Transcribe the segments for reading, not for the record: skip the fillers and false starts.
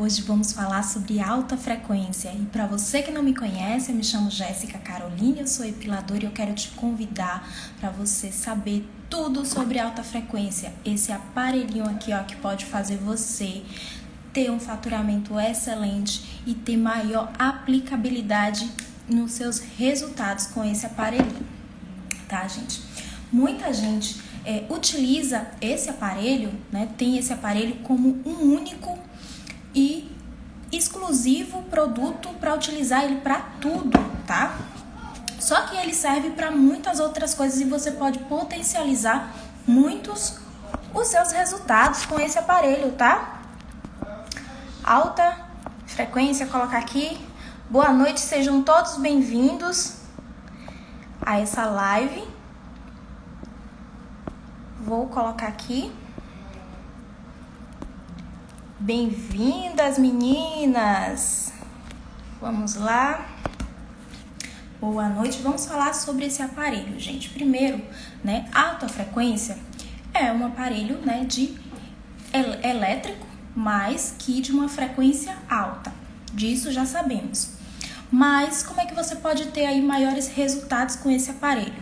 Hoje vamos falar sobre alta frequência. E para você que não me conhece, eu me chamo Jéssica Caroline, eu sou epiladora e eu quero te convidar para você saber tudo sobre alta frequência. Esse aparelhinho aqui, ó, que pode fazer você ter um faturamento excelente e ter maior aplicabilidade nos seus resultados com esse aparelhinho, tá, gente? Muita gente utiliza esse aparelho, né? Tem esse aparelho como um único e exclusivo produto para utilizar ele para tudo, tá? Só que ele serve para muitas outras coisas e você pode potencializar muitos os seus resultados com esse aparelho, tá? Alta frequência, colocar aqui. Boa noite, sejam todos bem-vindos a essa live. Vou colocar aqui. Bem-vindas, meninas! Vamos lá. Boa noite. Vamos falar sobre esse aparelho, gente. Primeiro, né, alta frequência é um aparelho, né, de elétrico, mas que de uma frequência alta. Disso já sabemos. Mas como é que você pode ter aí maiores resultados com esse aparelho,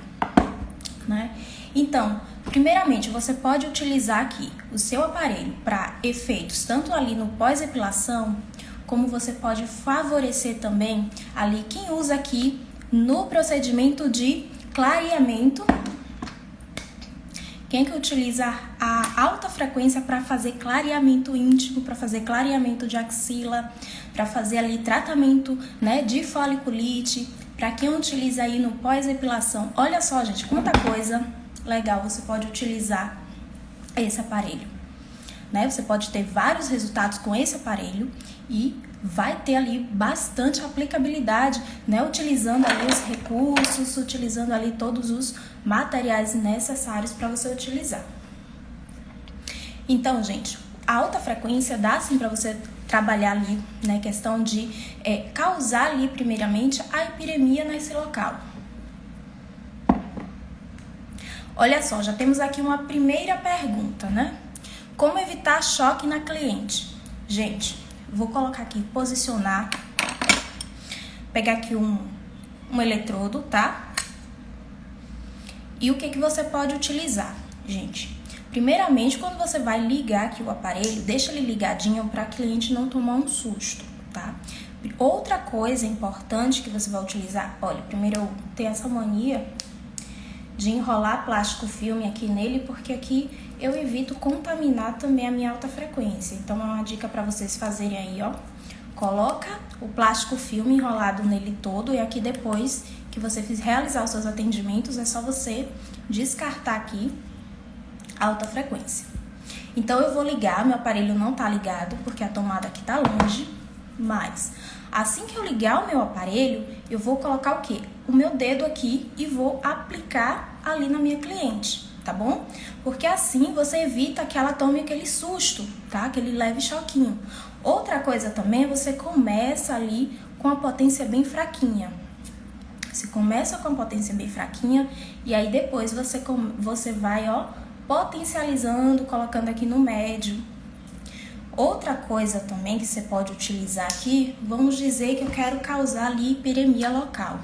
né? Então, primeiramente, você pode utilizar aqui o seu aparelho para efeitos tanto ali no pós-epilação, como você pode favorecer também ali quem usa aqui no procedimento de clareamento. Quem que utiliza a alta frequência para fazer clareamento íntimo, para fazer clareamento de axila, para fazer ali tratamento, né, de foliculite, para quem utiliza aí no pós-epilação. Olha só, gente, quanta coisa legal você pode utilizar esse aparelho, né? Você pode ter vários resultados com esse aparelho e vai ter ali bastante aplicabilidade, né? Utilizando ali os recursos, utilizando ali todos os materiais necessários para você utilizar. Então, gente, a alta frequência dá sim para você trabalhar ali, né? Questão de causar ali primeiramente a hiperemia nesse local. Olha só, já temos aqui uma primeira pergunta, né? Como evitar choque na cliente? Gente, vou colocar aqui, posicionar, pegar aqui um eletrodo, tá? E o que você pode utilizar, gente? Primeiramente, quando você vai ligar aqui o aparelho, deixa ele ligadinho para a cliente não tomar um susto, tá? Outra coisa importante que você vai utilizar, olha, primeiro eu tenho essa mania de enrolar plástico filme aqui nele, porque aqui eu evito contaminar também a minha alta frequência. Então é uma dica para vocês fazerem aí, ó. Coloca o plástico filme enrolado nele todo e aqui depois que você realizar os seus atendimentos, é só você descartar aqui a alta frequência. Então eu vou ligar, meu aparelho não tá ligado porque a tomada aqui tá longe, mas assim que eu ligar o meu aparelho, eu vou colocar o quê? O meu dedo aqui e vou aplicar ali na minha cliente, tá bom? Porque assim você evita que ela tome aquele susto, tá? Aquele leve choquinho. Outra coisa também, você começa ali com a potência bem fraquinha. Você começa com a potência bem fraquinha e aí depois você vai, ó, potencializando, colocando aqui no médio. Outra coisa também que você pode utilizar aqui, vamos dizer que eu quero causar ali hiperemia local,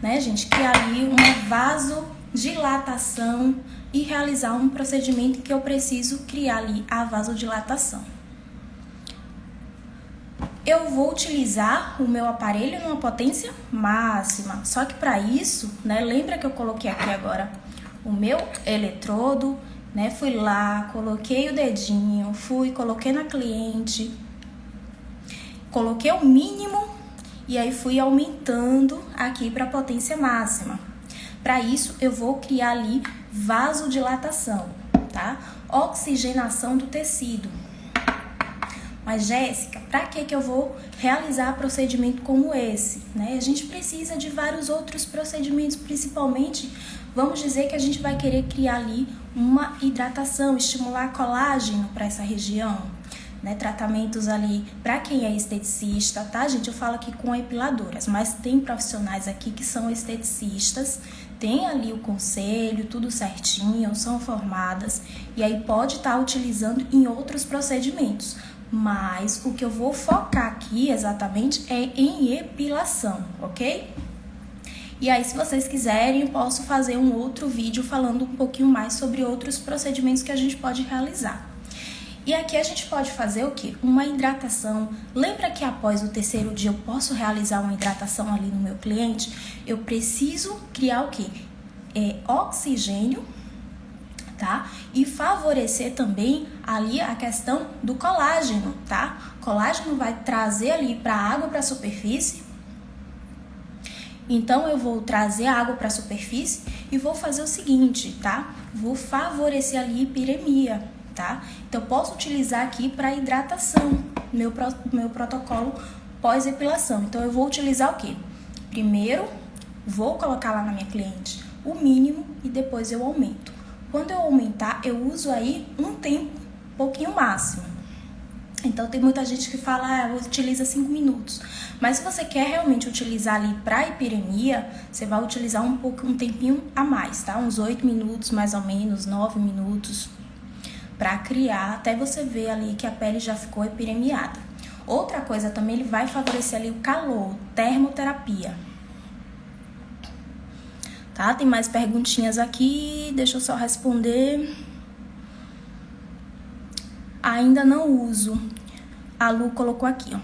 né, gente? Que é ali uma vasodilatação e realizar um procedimento em que eu preciso criar ali a vasodilatação. Eu vou utilizar o meu aparelho numa potência máxima, só que para isso, né, lembra que eu coloquei aqui agora o meu eletrodo, né? Fui lá, coloquei o dedinho, coloquei na cliente, coloquei o mínimo e aí fui aumentando aqui para a potência máxima. Para isso, eu vou criar ali vasodilatação, tá? Oxigenação do tecido. Mas, Jéssica, para que eu vou realizar procedimento como esse, né? A gente precisa de vários outros procedimentos, principalmente, vamos dizer que a gente vai querer criar ali uma hidratação, estimular colágeno para essa região, né? Tratamentos ali para quem é esteticista, tá, gente? Eu falo aqui com epiladoras, mas tem profissionais aqui que são esteticistas, tem ali o conselho, tudo certinho, são formadas e aí pode estar utilizando em outros procedimentos. Mas o que eu vou focar aqui exatamente é em epilação, ok? E aí, se vocês quiserem, eu posso fazer um outro vídeo falando um pouquinho mais sobre outros procedimentos que a gente pode realizar. E aqui a gente pode fazer o quê? Uma hidratação. Lembra que após o terceiro dia eu posso realizar uma hidratação ali no meu cliente? Eu preciso criar o quê? Oxigênio, tá? E favorecer também ali a questão do colágeno, tá? Colágeno vai trazer ali para a água para a superfície. Então, eu vou trazer a água para a superfície e vou fazer o seguinte, tá? Vou favorecer ali a hipiremia, tá? Então, eu posso utilizar aqui para hidratação, meu protocolo pós-epilação. Então, eu vou utilizar o quê? Primeiro, vou colocar lá na minha cliente o mínimo e depois eu aumento. Quando eu aumentar, eu uso aí um tempo um pouquinho máximo. Então, tem muita gente que fala, utiliza 5 minutos. Mas se você quer realmente utilizar ali para hipiremia, você vai utilizar um tempinho a mais, tá? Uns 8 minutos, mais ou menos, 9 minutos, para criar, até você ver ali que a pele já ficou hipiremiada. Outra coisa também, ele vai favorecer ali o calor, termoterapia. Tá? Tem mais perguntinhas aqui, deixa eu só responder. Ainda não uso. A Lu colocou aqui, ó.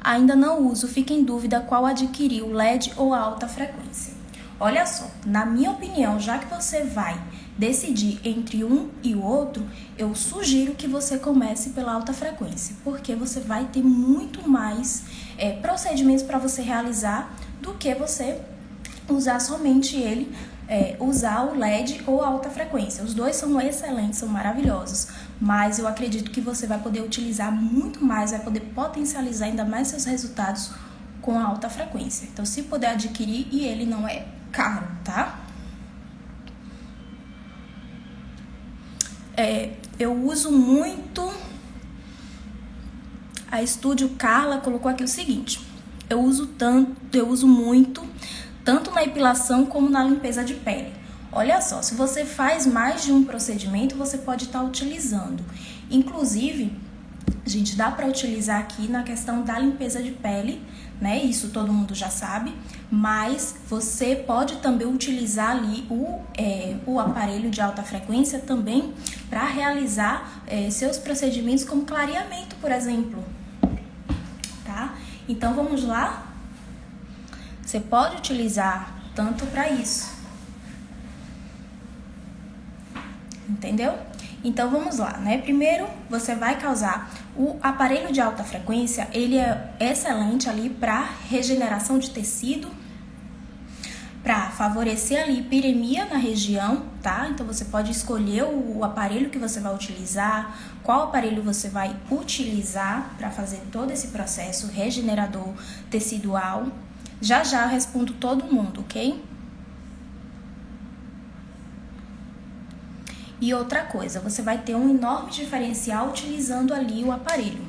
Ainda não uso, fica em dúvida qual adquirir, o LED ou a alta frequência. Olha só, na minha opinião, já que você vai decidir entre um e o outro, eu sugiro que você comece pela alta frequência, porque você vai ter muito mais procedimentos para você realizar do que você usar somente ele, usar o LED ou a alta frequência. Os dois são excelentes, são maravilhosos, mas eu acredito que você vai poder utilizar muito mais, vai poder potencializar ainda mais seus resultados com a alta frequência. Então, se puder adquirir, e ele não é caro, tá? Eu uso muito. A Estúdio Carla colocou aqui o seguinte: eu uso muito, tanto na epilação como na limpeza de pele. Olha só, se você faz mais de um procedimento, você pode estar utilizando. Inclusive, gente, dá para utilizar aqui na questão da limpeza de pele, né? Isso todo mundo já sabe, mas você pode também utilizar ali o aparelho de alta frequência também para realizar seus procedimentos como clareamento, por exemplo, tá? Então, vamos lá? Você pode utilizar tanto para isso. Entendeu? Então, vamos lá, né? Primeiro, você vai causar o aparelho de alta frequência, ele é excelente ali para regeneração de tecido, para favorecer ali hipiremia na região, tá? Então, você pode escolher o aparelho que você vai utilizar, qual aparelho você vai utilizar para fazer todo esse processo regenerador tecidual. Já eu respondo todo mundo, ok? E outra coisa, você vai ter um enorme diferencial utilizando ali o aparelho.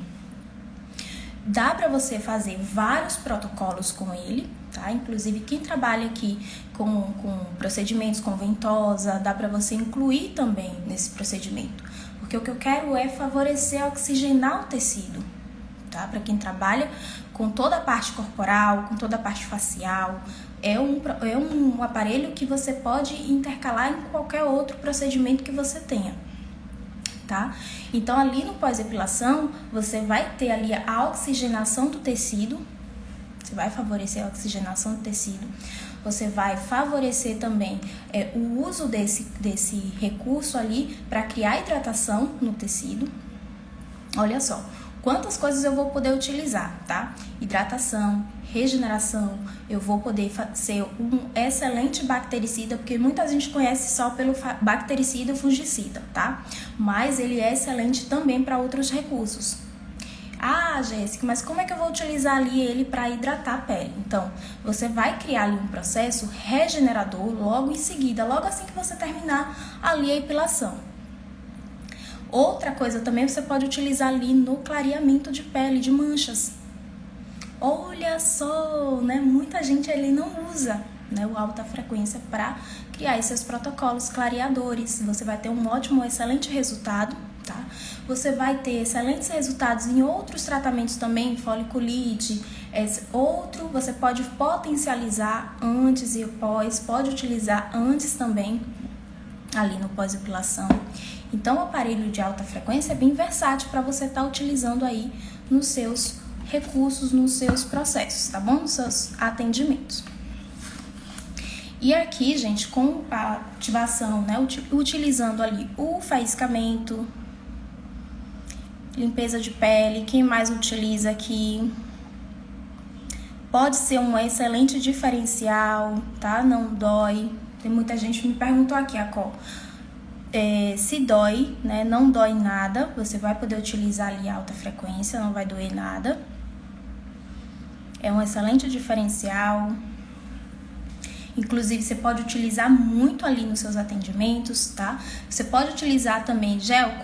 Dá para você fazer vários protocolos com ele, tá? Inclusive, quem trabalha aqui com procedimentos com ventosa, dá para você incluir também nesse procedimento. Porque o que eu quero é favorecer, oxigenar o tecido, tá? Para quem trabalha com toda a parte corporal, com toda a parte facial, é um aparelho que você pode intercalar em qualquer outro procedimento que você tenha, tá? Então, ali no pós-epilação, você vai ter ali a oxigenação do tecido, você vai favorecer a oxigenação do tecido, você vai favorecer também o uso desse recurso ali para criar hidratação no tecido. Olha só, quantas coisas eu vou poder utilizar, tá? Hidratação, regeneração, eu vou poder ser um excelente bactericida, porque muita gente conhece só pelo bactericida e fungicida, tá? Mas ele é excelente também para outros recursos. Ah, Jéssica, mas como é que eu vou utilizar ali ele para hidratar a pele? Então, você vai criar ali um processo regenerador logo em seguida, logo assim que você terminar ali a epilação. Outra coisa também você pode utilizar ali no clareamento de pele, de manchas. Olha só, né? Muita gente ali não usa, né, o alta frequência para criar esses protocolos clareadores. Você vai ter um ótimo, excelente resultado, tá? você vai ter excelentes resultados em outros tratamentos também, foliculite, você pode potencializar antes e pós, pode utilizar antes também, ali no pós-epilação. Então, o aparelho de alta frequência é bem versátil para você estar utilizando aí nos seus recursos, nos seus processos, tá bom? Nos seus atendimentos. E aqui, gente, com a ativação, né, utilizando ali o faiscamento, limpeza de pele, quem mais utiliza aqui? Pode ser um excelente diferencial, tá? Não dói. Tem muita gente que me perguntou aqui, se dói, né? Não dói nada. Você vai poder utilizar ali a alta frequência, não vai doer nada. É um excelente diferencial. Inclusive, você pode utilizar muito ali nos seus atendimentos, tá? Você pode utilizar também, gel,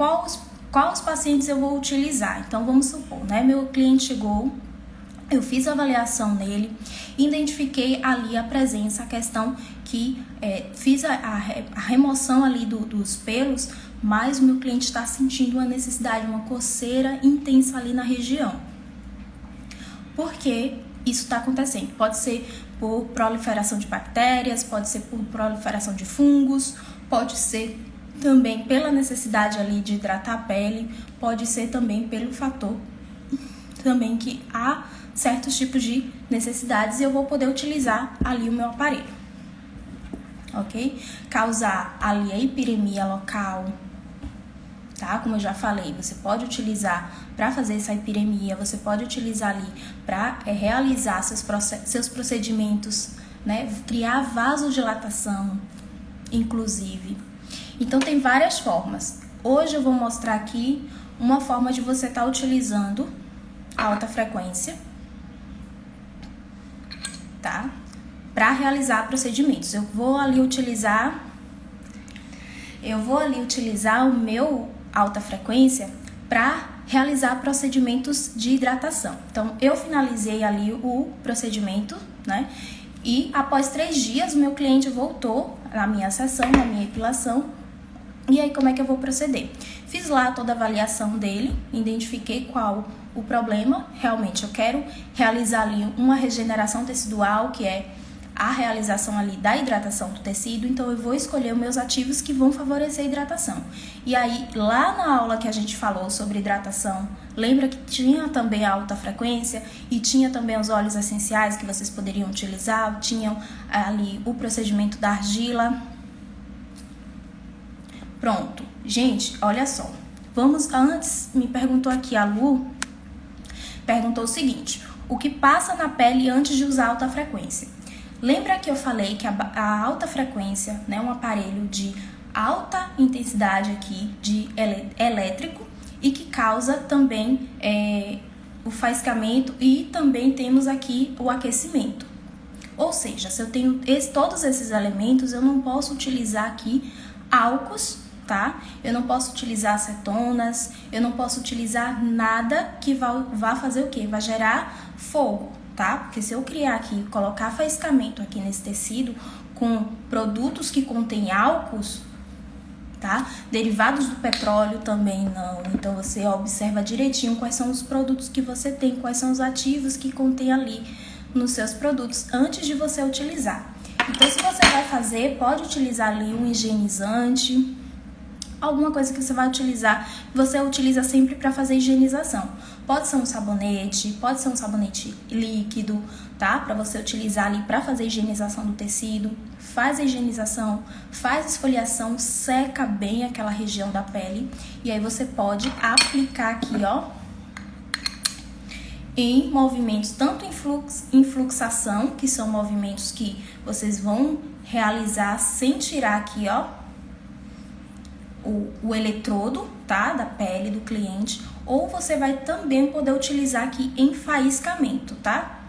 quais pacientes eu vou utilizar? Então, vamos supor, né? Meu cliente chegou, eu fiz a avaliação nele, identifiquei ali a presença, a questão que fiz a remoção ali dos pelos, mas o meu cliente está sentindo uma necessidade, uma coceira intensa ali na região. Por que isso está acontecendo? Pode ser por proliferação de bactérias, pode ser por proliferação de fungos, pode ser também pela necessidade ali de hidratar a pele, pode ser também pelo fator também que há certos tipos de necessidades e eu vou poder utilizar ali o meu aparelho, ok? Causar ali a hiperemia local, tá? Como eu já falei, você pode utilizar para fazer essa hiperemia, você pode utilizar ali para realizar seus procedimentos, né? Criar vasodilatação, inclusive. Então, tem várias formas. Hoje eu vou mostrar aqui uma forma de você estar utilizando a alta frequência, tá? Para realizar procedimentos. Eu vou ali utilizar o meu alta frequência para realizar procedimentos de hidratação. Então, eu finalizei ali o procedimento, né? E após 3 dias, o meu cliente voltou na minha sessão, na minha epilação. E aí, como é que eu vou proceder? Fiz lá toda a avaliação dele, identifiquei qual o problema. Realmente, eu quero realizar ali uma regeneração tecidual, que é a realização ali da hidratação do tecido, então eu vou escolher os meus ativos que vão favorecer a hidratação. E aí, lá na aula que a gente falou sobre hidratação, lembra que tinha também a alta frequência e tinha também os óleos essenciais que vocês poderiam utilizar, tinham ali o procedimento da argila. Pronto. Gente, olha só. Antes, me perguntou aqui a Lu, perguntou o seguinte: o que passa na pele antes de usar alta frequência? Lembra que eu falei que a alta frequência, né, um aparelho de alta intensidade aqui, de elétrico, e que causa também o faiscamento e também temos aqui o aquecimento. Ou seja, se eu tenho todos esses elementos, eu não posso utilizar aqui álcools, tá? Eu não posso utilizar acetonas, eu não posso utilizar nada que vá fazer o quê? Vai gerar fogo, tá? Porque se eu criar aqui, colocar faiscamento aqui nesse tecido com produtos que contêm álcools, tá? Derivados do petróleo também não. Então, você observa direitinho quais são os produtos que você tem, quais são os ativos que contém ali nos seus produtos antes de você utilizar. Então, se você vai fazer, pode utilizar ali um higienizante, alguma coisa que você vai utilizar, você utiliza sempre para fazer higienização. Pode ser um sabonete líquido, tá? Para você utilizar ali para fazer higienização do tecido. Faz a higienização, faz esfoliação, seca bem aquela região da pele. E aí você pode aplicar aqui, ó, em movimentos, tanto em fluxação, que são movimentos que vocês vão realizar sem tirar aqui, ó, o eletrodo, tá, da pele do cliente, ou você vai também poder utilizar aqui em faiscamento, tá?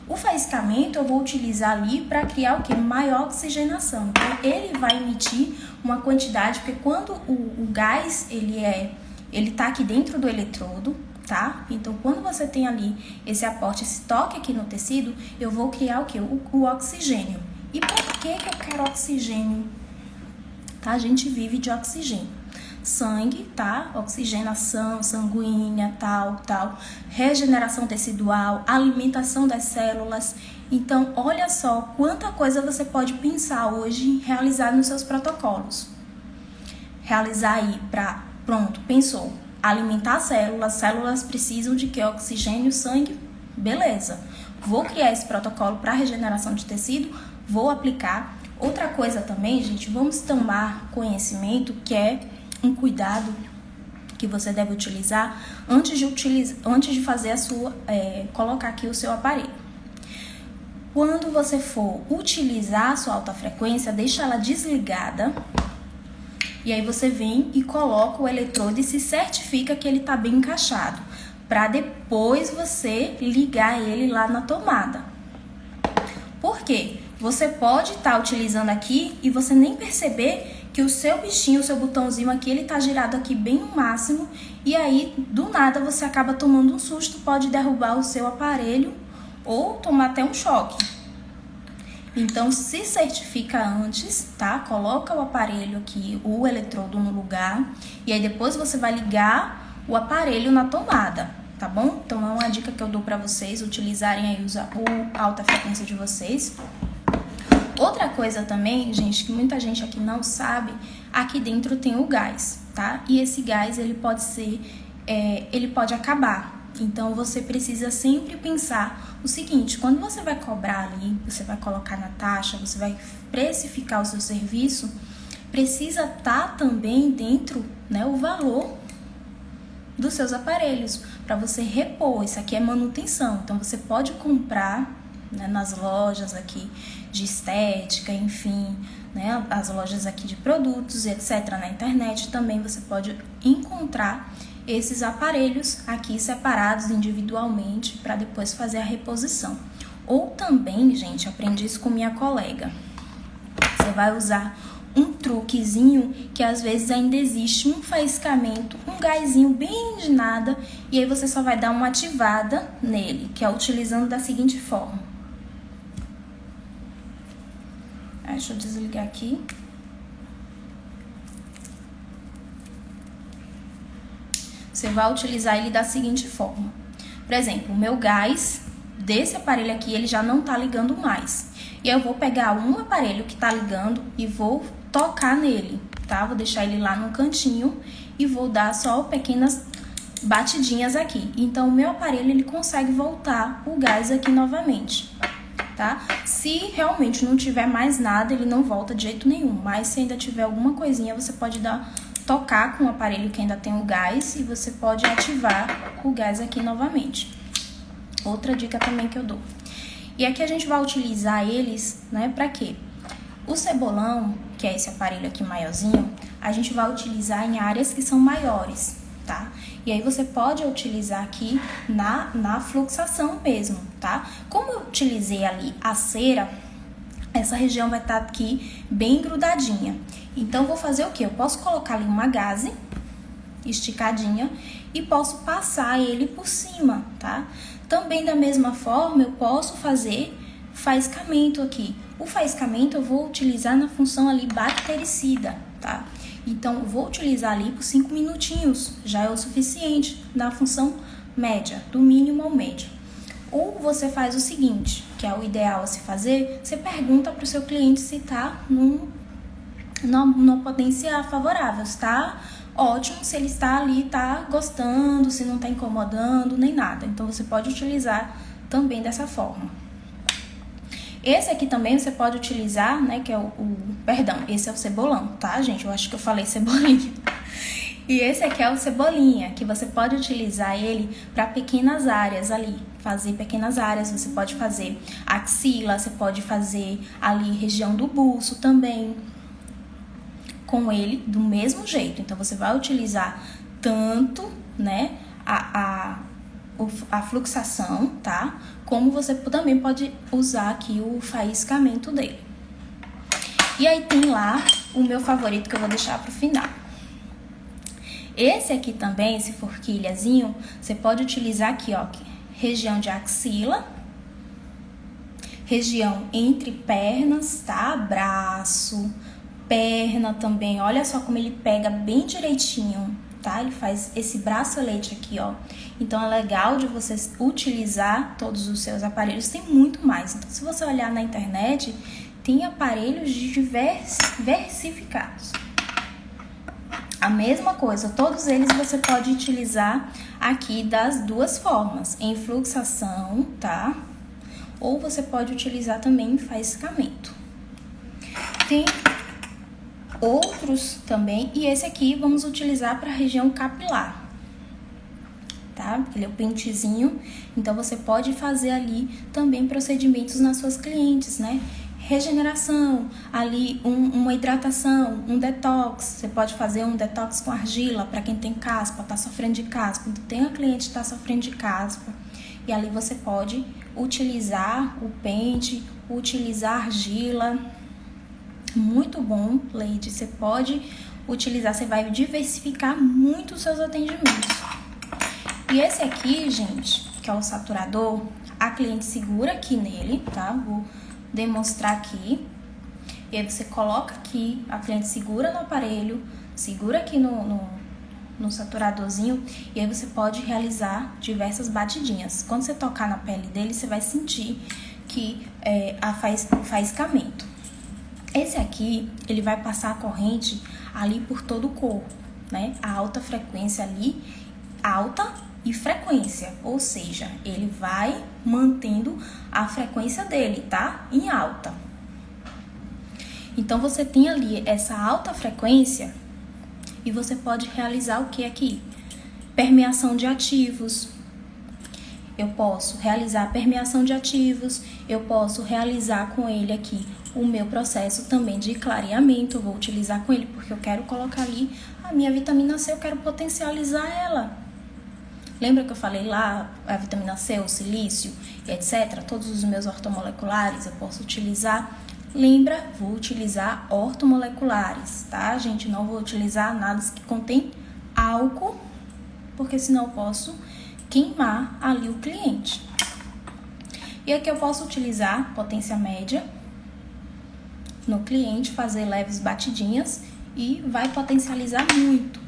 O faiscamento eu vou utilizar ali para criar o que? Maior oxigenação. Então, ele vai emitir uma quantidade, porque quando o gás, ele tá aqui dentro do eletrodo, tá? Então, quando você tem ali esse aporte, esse toque aqui no tecido, eu vou criar o que? O oxigênio. E por que eu quero oxigênio? A gente vive de oxigênio. sangue, tá? Oxigenação sanguínea, tal, regeneração tecidual, alimentação das células. Então, olha só quanta coisa você pode pensar hoje em realizar nos seus protocolos. Realizar aí pronto, pensou, alimentar células precisam de que? Oxigênio, sangue, beleza. Vou criar esse protocolo para regeneração de tecido, vou aplicar. Outra coisa também, gente, vamos tomar conhecimento que é um cuidado que você deve utilizar antes de fazer a sua, colocar aqui o seu aparelho. Quando você for utilizar a sua alta frequência, deixa ela desligada. E aí você vem e coloca o eletrodo e se certifica que ele está bem encaixado, para depois você ligar ele lá na tomada. Por quê? Você pode estar utilizando aqui e você nem perceber que o seu bichinho, o seu botãozinho aqui, ele tá girado aqui bem no máximo, e aí do nada você acaba tomando um susto, pode derrubar o seu aparelho ou tomar até um choque. Então, se certifica antes, tá? Coloca o aparelho aqui, o eletrodo no lugar, e aí depois você vai ligar o aparelho na tomada, tá bom? Então, é uma dica que eu dou pra vocês, utilizarem aí a alta frequência de vocês. Outra coisa também, gente, que muita gente aqui não sabe, aqui dentro tem o gás, tá? E esse gás, ele pode acabar. Então, você precisa sempre pensar o seguinte, quando você vai cobrar ali, você vai colocar na taxa, você vai precificar o seu serviço, precisa estar também dentro, né, o valor dos seus aparelhos, para você repor. Isso aqui é manutenção, então você pode comprar, né, nas lojas aqui de estética, enfim, né, as lojas aqui de produtos, etc. Na internet também você pode encontrar esses aparelhos aqui separados individualmente para depois fazer a reposição. Ou também, gente, aprendi isso com minha colega. Você vai usar um truquezinho que às vezes ainda existe um faiscamento, um gásinho bem de nada, e aí você só vai dar uma ativada nele, que é utilizando da seguinte forma. Deixa eu desligar aqui. Você vai utilizar ele da seguinte forma. Por exemplo, o meu gás desse aparelho aqui, ele já não tá ligando mais. E eu vou pegar um aparelho que tá ligando e vou tocar nele, tá? Vou deixar ele lá no cantinho e vou dar só pequenas batidinhas aqui. Então, o meu aparelho, ele consegue voltar o gás aqui novamente, tá? Se realmente não tiver mais nada, ele não volta de jeito nenhum. Mas se ainda tiver alguma coisinha, você pode tocar com o aparelho que ainda tem o gás e você pode ativar o gás aqui novamente. Outra dica também que eu dou. E aqui a gente vai utilizar eles, né, pra quê? O cebolão, que é esse aparelho aqui maiorzinho, a gente vai utilizar em áreas que são maiores, tá? E aí você pode utilizar aqui na fluxação mesmo, tá? Como eu utilizei ali a cera, essa região vai estar aqui bem grudadinha. Então, eu vou fazer o quê? Eu posso colocar ali uma gaze esticadinha e posso passar ele por cima, tá? Também da mesma forma, eu posso fazer faiscamento aqui. O faiscamento eu vou utilizar na função ali bactericida, tá? Então, eu vou utilizar ali por 5 minutinhos, já é o suficiente na função média, do mínimo ao médio. Ou você faz o seguinte, que é o ideal a se fazer, você pergunta para o seu cliente se está numa potência favorável, está ótimo, se ele está ali, está gostando, se não está incomodando, nem nada. Então, você pode utilizar também dessa forma. Esse aqui também você pode utilizar, né, que é perdão, esse é o cebolão, tá, gente? Eu acho que eu falei cebolinha. E esse aqui é o cebolinha, que você pode utilizar ele para pequenas áreas ali, fazer pequenas áreas, você pode fazer axila, você pode fazer ali região do buço também, com ele do mesmo jeito. Então, você vai utilizar tanto, né, a fluxação, tá? Como você também pode usar aqui o faiscamento dele. E aí tem lá o meu favorito que eu vou deixar pro final. Esse aqui também, esse forquilhazinho, você pode utilizar aqui, ó, região de axila, região entre pernas, tá? Braço, perna também. Olha só como ele pega bem direitinho, tá? Ele faz esse bracelete aqui, ó. Então, é legal de você utilizar todos os seus aparelhos. Tem muito mais. Então, se você olhar na internet, tem aparelhos diversificados. A mesma coisa, todos eles você pode utilizar aqui das duas formas, em fluxação, tá? Ou você pode utilizar também em faiscamento. Tem outros também, e esse aqui vamos utilizar para a região capilar, tá? Ele é o pentezinho, então você pode fazer ali também procedimentos nas suas clientes, né? Regeneração, ali uma hidratação, um detox. Você pode fazer um detox com argila para quem tem caspa, tá sofrendo de caspa. Então, tem a cliente que tá sofrendo de caspa e ali você pode utilizar o pente, utilizar argila. Muito bom, Lady. Você pode utilizar, você vai diversificar muito os seus atendimentos. E esse aqui, gente, que é o saturador, a cliente segura aqui nele, tá? Vou demonstrar aqui. E aí você coloca aqui, a cliente segura no aparelho, segura aqui no saturadorzinho, e aí você pode realizar diversas batidinhas. Quando você tocar na pele dele, você vai sentir que o faiscamento. Esse aqui, ele vai passar a corrente ali por todo o corpo, né? A alta frequência ali, alta e frequência, ou seja, ele vai mantendo a frequência dele, tá? Em alta. Então, você tem ali essa alta frequência e você pode realizar o que aqui? Permeação de ativos. Eu posso realizar permeação de ativos, eu posso realizar com ele aqui o meu processo também de clareamento. Eu vou utilizar com ele porque eu quero colocar ali a minha vitamina C, eu quero potencializar ela. Lembra que eu falei lá, a vitamina C, o silício, etc? Todos os meus ortomoleculares eu posso utilizar. Lembra, vou utilizar ortomoleculares, tá, gente? Não vou utilizar nada que contém álcool, porque senão eu posso queimar ali o cliente. E aqui eu posso utilizar potência média no cliente, fazer leves batidinhas e vai potencializar muito.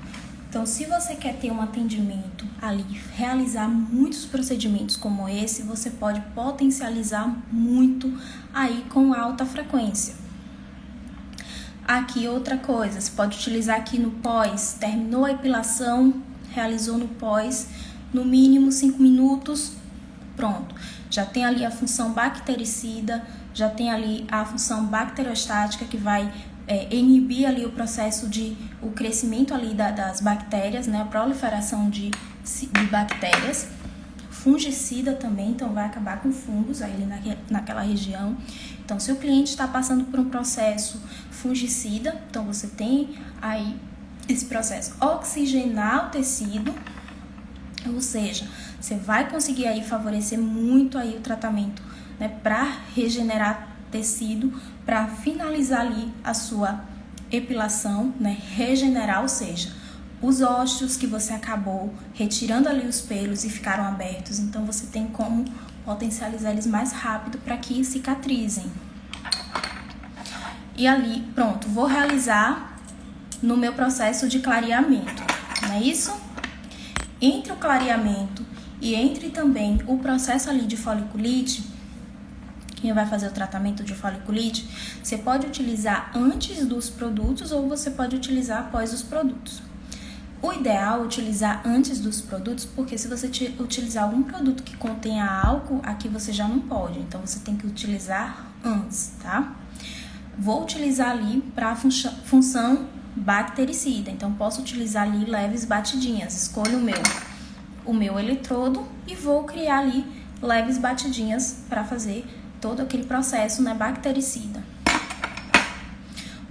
Então, se você quer ter um atendimento ali, realizar muitos procedimentos como esse, você pode potencializar muito aí com alta frequência. Aqui outra coisa, você pode utilizar aqui no pós, terminou a epilação, realizou no pós, no mínimo 5 minutos, pronto. Já tem ali a função bactericida, já tem ali a função bacteriostática que vai inibir ali o processo o crescimento ali das bactérias, né? A proliferação de bactérias. Fungicida também, então vai acabar com fungos ali naquela região. Então, se o cliente está passando por um processo fungicida, então você tem aí esse processo oxigenar o tecido, ou seja, você vai conseguir aí favorecer muito aí o tratamento, né, para regenerar tecido, para finalizar ali a sua epilação, né, regenerar, ou seja, os ósseos que você acabou retirando ali os pelos e ficaram abertos, então você tem como potencializar eles mais rápido para que cicatrizem. E ali, pronto, vou realizar no meu processo de clareamento, não é isso? Entre o clareamento e entre também o processo ali de foliculite, quem vai fazer o tratamento de foliculite, você pode utilizar antes dos produtos ou você pode utilizar após os produtos. O ideal é utilizar antes dos produtos, porque se você utilizar algum produto que contenha álcool, aqui você já não pode, então você tem que utilizar antes, tá? Vou utilizar ali para a função bactericida, então posso utilizar ali leves batidinhas. Escolho o meu eletrodo e vou criar ali leves batidinhas para fazer todo aquele processo, né, bactericida.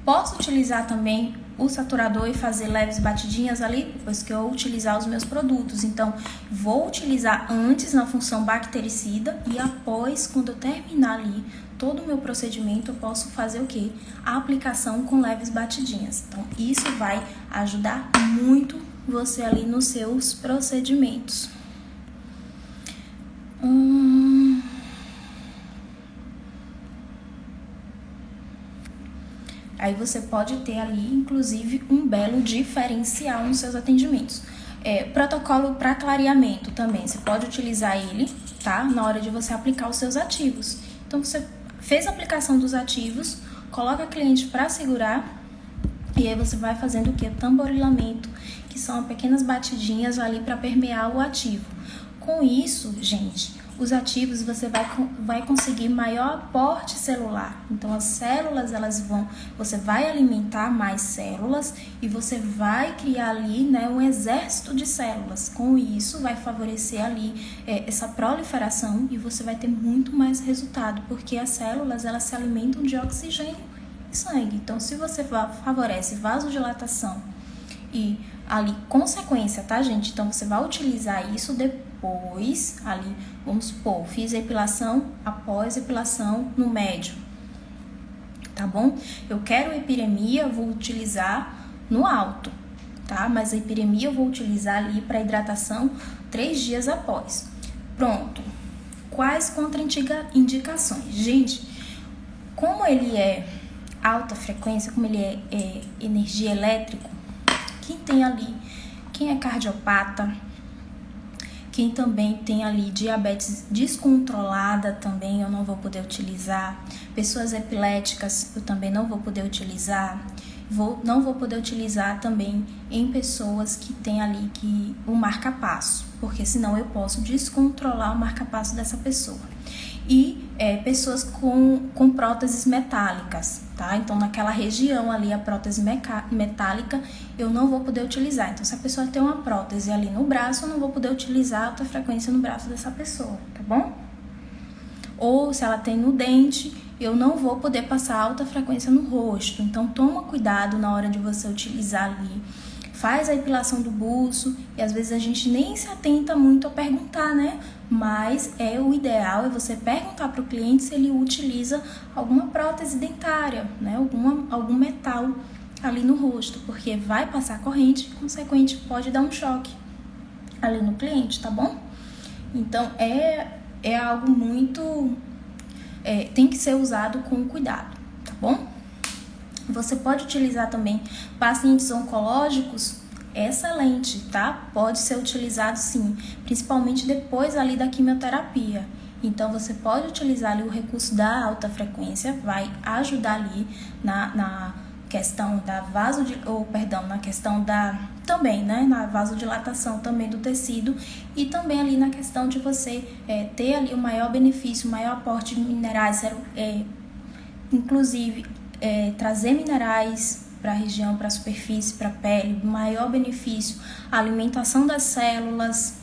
Posso utilizar também o saturador e fazer leves batidinhas ali depois que eu utilizar os meus produtos. Então, vou utilizar antes na função bactericida e após, quando eu terminar ali todo o meu procedimento, eu posso fazer o quê? A aplicação com leves batidinhas. Então, isso vai ajudar muito você ali nos seus procedimentos. Aí você pode ter ali, inclusive, um belo diferencial nos seus atendimentos. Protocolo para clareamento também, você pode utilizar ele, tá? Na hora de você aplicar os seus ativos. Então, você fez a aplicação dos ativos, coloca a cliente para segurar, e aí você vai fazendo o que? Tamborilamento, que são pequenas batidinhas ali para permear o ativo. Com isso, gente, os ativos você vai conseguir maior aporte celular. Então, as células, você vai alimentar mais células e você vai criar ali, né, um exército de células. Com isso, vai favorecer ali essa proliferação e você vai ter muito mais resultado, porque as células, elas se alimentam de oxigênio e sangue. Então, se você favorece vasodilatação e ali, consequência, tá, gente? Então, você vai utilizar isso depois, ali, vamos supor, fiz a epilação, após a epilação no médio, tá bom? Eu quero epiremia, vou utilizar no alto, tá? Mas a epiremia eu vou utilizar ali para hidratação 3 dias após. Pronto. Quais contraindicações? Gente, como ele é alta frequência, como ele é energia elétrica, quem tem ali, quem é cardiopata, quem também tem ali diabetes descontrolada também eu não vou poder utilizar. Pessoas epiléticas eu também não vou poder utilizar. Não vou poder utilizar também em pessoas que tem ali o marca-passo, porque senão eu posso descontrolar o marca-passo dessa pessoa. E pessoas com próteses metálicas, tá? Então, naquela região ali, a prótese metálica, eu não vou poder utilizar. Então, se a pessoa tem uma prótese ali no braço, eu não vou poder utilizar alta frequência no braço dessa pessoa, tá bom? Ou se ela tem no dente, eu não vou poder passar alta frequência no rosto. Então, toma cuidado na hora de você utilizar ali. Faz a epilação do buço e às vezes a gente nem se atenta muito a perguntar, né? Mas o ideal é você perguntar para o cliente se ele utiliza alguma prótese dentária, né? Algum metal ali no rosto, porque vai passar corrente, consequente pode dar um choque ali no cliente, tá bom? Então é algo muito... tem que ser usado com cuidado, tá bom? Você pode utilizar também pacientes oncológicos, excelente, tá? Pode ser utilizado sim, principalmente depois ali da quimioterapia. Então, você pode utilizar ali o recurso da alta frequência, vai ajudar ali na questão da também, né? Na vasodilatação também do tecido e também ali na questão de você ter ali o maior benefício, o maior aporte de minerais, inclusive trazer minerais para a região, para a superfície, para a pele, maior benefício, a alimentação das células.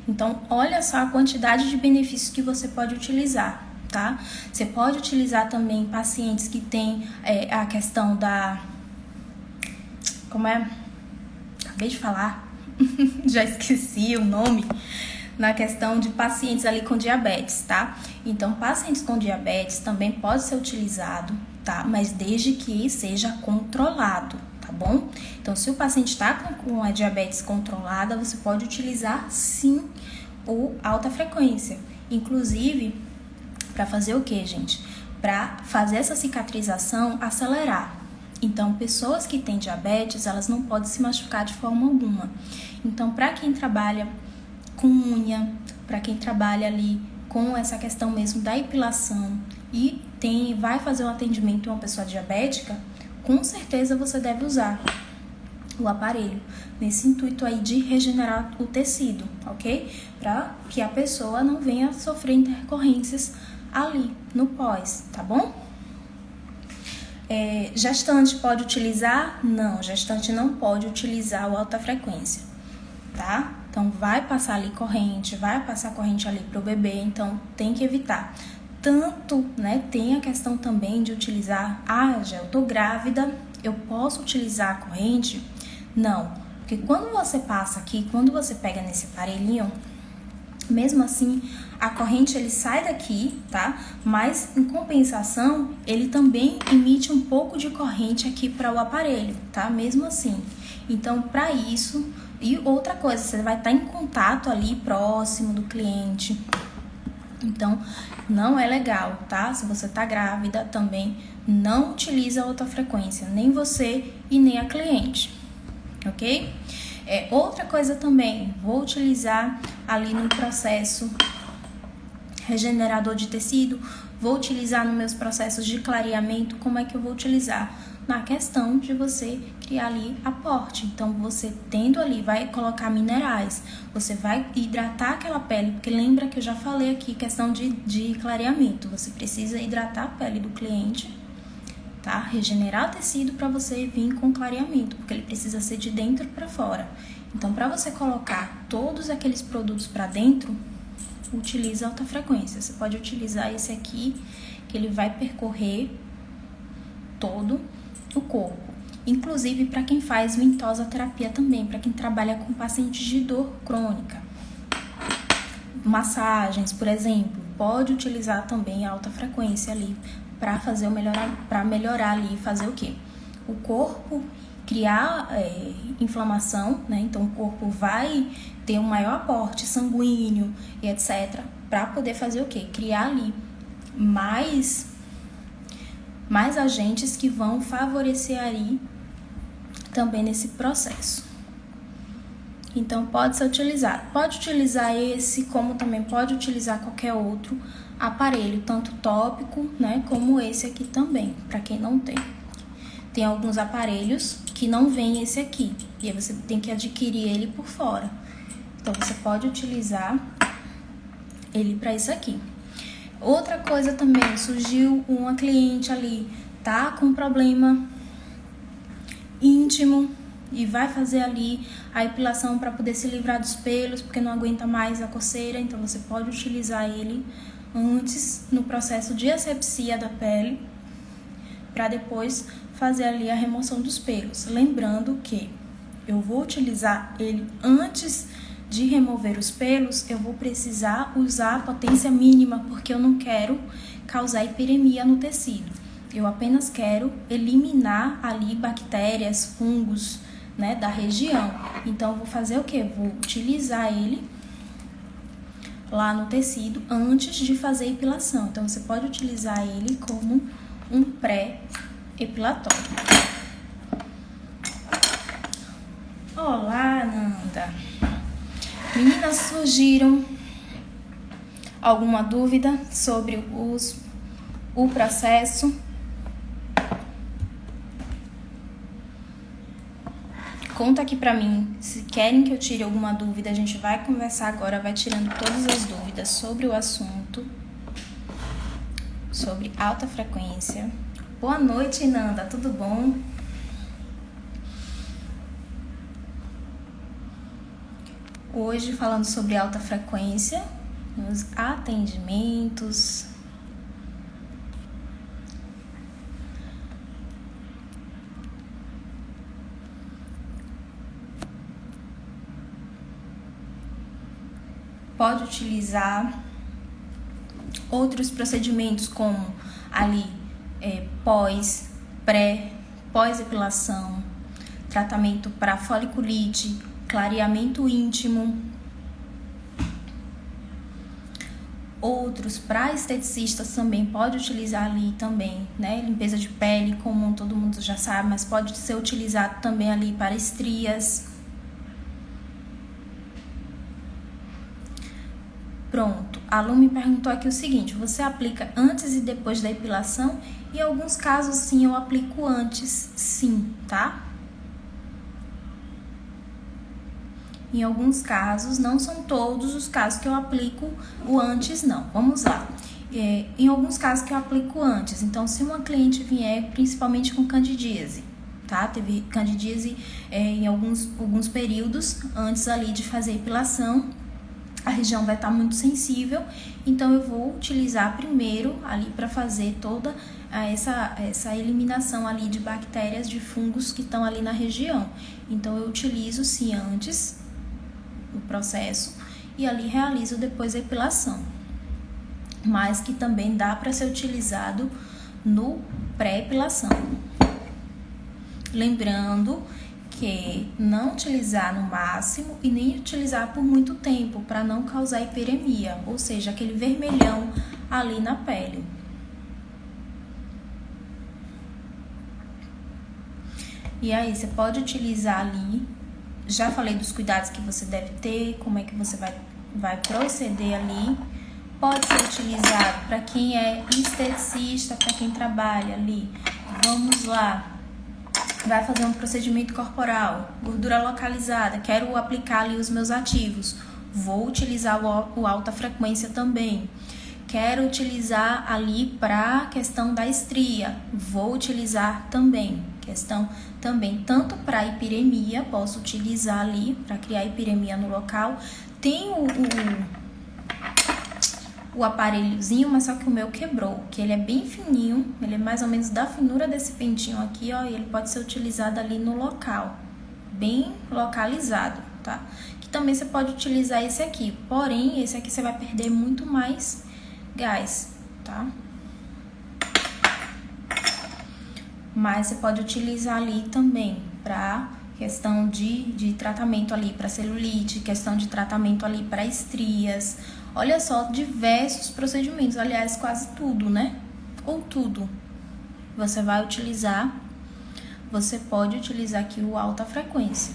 Então, olha só a quantidade de benefícios que você pode utilizar, tá? Você pode utilizar também pacientes que têm a questão da... Acabei de falar, já esqueci o nome. Na questão de pacientes ali com diabetes, tá? Então, pacientes com diabetes também pode ser utilizado, tá? Mas desde que seja controlado, tá bom? Então, se o paciente está com a diabetes controlada, você pode utilizar, sim, o alta frequência. Inclusive, para fazer o quê, gente? Para fazer essa cicatrização acelerar. Então, pessoas que têm diabetes, elas não podem se machucar de forma alguma. Então, para quem trabalha com unha, para quem trabalha ali com essa questão mesmo da epilação e vai fazer um atendimento a uma pessoa diabética, com certeza você deve usar o aparelho nesse intuito aí de regenerar o tecido, ok? Para que a pessoa não venha sofrer intercorrências ali no pós, tá bom? Gestante pode utilizar? Não, gestante não pode utilizar o alta frequência, tá? Então, vai passar ali corrente, vai passar corrente ali pro bebê, então tem que evitar. Tanto, né, tem a questão também de utilizar, já eu tô grávida, eu posso utilizar a corrente? Não, porque quando você passa aqui, quando você pega nesse aparelhinho, mesmo assim, a corrente ele sai daqui, tá? Mas, em compensação, ele também emite um pouco de corrente aqui para o aparelho, tá? Mesmo assim. Então, para isso... E outra coisa, você vai estar em contato ali próximo do cliente. Então, não é legal, tá? Se você tá grávida também, não utiliza alta frequência, nem você e nem a cliente, ok? Outra coisa também, vou utilizar ali no processo regenerador de tecido, vou utilizar nos meus processos de clareamento. Como é que eu vou utilizar? Na questão de você criar ali aporte. Então, você tendo ali, vai colocar minerais, você vai hidratar aquela pele, porque lembra que eu já falei aqui, questão de clareamento. Você precisa hidratar a pele do cliente, tá? Regenerar o tecido para você vir com clareamento, porque ele precisa ser de dentro para fora. Então, para você colocar todos aqueles produtos para dentro, utiliza alta frequência. Você pode utilizar esse aqui, que ele vai percorrer todo o corpo. Inclusive para quem faz ventosoterapia também, para quem trabalha com pacientes de dor crônica. Massagens, por exemplo, pode utilizar também a alta frequência ali para fazer para melhorar ali, fazer o quê? O corpo criar inflamação, né? Então o corpo vai ter um maior aporte sanguíneo e etc. para poder fazer o quê? Criar ali mais agentes que vão favorecer aí também nesse processo. Então pode ser utilizado. Pode utilizar esse, como também pode utilizar qualquer outro aparelho, tanto tópico, né, como esse aqui também, para quem não tem. Tem alguns aparelhos que não vem esse aqui, e aí você tem que adquirir ele por fora. Então você pode utilizar ele para isso aqui. Outra coisa também, surgiu uma cliente ali, tá com problema íntimo e vai fazer ali a epilação para poder se livrar dos pelos, porque não aguenta mais a coceira. Então você pode utilizar ele antes no processo de asepsia da pele, para depois fazer ali a remoção dos pelos. Lembrando que eu vou utilizar ele antes de remover os pelos, eu vou precisar usar a potência mínima, porque eu não quero causar hiperemia no tecido. Eu apenas quero eliminar ali bactérias, fungos, né, da região. Então, eu vou fazer o quê? Vou utilizar ele lá no tecido antes de fazer a epilação. Então, você pode utilizar ele como um pré-epilatório. Olá, Nanda! Meninas, surgiram alguma dúvida sobre o processo? Conta aqui pra mim, se querem que eu tire alguma dúvida, a gente vai conversar agora, vai tirando todas as dúvidas sobre o assunto, sobre alta frequência. Boa noite, Nanda, tudo bom? Hoje falando sobre alta frequência, nos atendimentos. Pode utilizar outros procedimentos como ali pós-epilação, tratamento para foliculite, clareamento íntimo. Outros para esteticistas também pode utilizar ali também, né? Limpeza de pele comum, todo mundo já sabe, mas pode ser utilizado também ali para estrias. Pronto, a Lu me perguntou aqui o seguinte: você aplica antes e depois da epilação? Em alguns casos sim, eu aplico antes, sim, tá? Em alguns casos, não são todos os casos que eu aplico o antes, não. Vamos lá. Em alguns casos que eu aplico antes. Então, se uma cliente vier principalmente com candidíase, tá? Teve candidíase em alguns períodos antes ali de fazer a epilação, a região vai estar muito sensível, então eu vou utilizar primeiro ali para fazer toda essa eliminação ali de bactérias, de fungos que estão ali na região. Então eu utilizo sim antes o processo e ali realizo depois a epilação, mas que também dá para ser utilizado no pré-epilação. Lembrando que não utilizar no máximo e nem utilizar por muito tempo para não causar hiperemia, ou seja, aquele vermelhão ali na pele. E aí, você pode utilizar ali, já falei dos cuidados que você deve ter, como é que você vai proceder ali. Pode ser utilizado para quem é esteticista, para quem trabalha ali. Vamos lá, vai fazer um procedimento corporal, gordura localizada, quero aplicar ali os meus ativos. Vou utilizar o alta frequência também. Quero utilizar ali para questão da estria, vou utilizar também. Questão também, tanto para hiperemia, posso utilizar ali para criar hiperemia no local. Tem o aparelhozinho, mas só que o meu quebrou, que ele é bem fininho, ele é mais ou menos da finura desse pentinho aqui, ó, e ele pode ser utilizado ali no local, bem localizado, tá? Que também você pode utilizar esse aqui, porém, esse aqui você vai perder muito mais gás, tá? Mas você pode utilizar ali também para questão de tratamento ali para celulite, questão de tratamento ali para estrias. Olha só, diversos procedimentos, aliás, quase tudo, né? Ou tudo. Você vai utilizar, você pode utilizar aqui o alta frequência.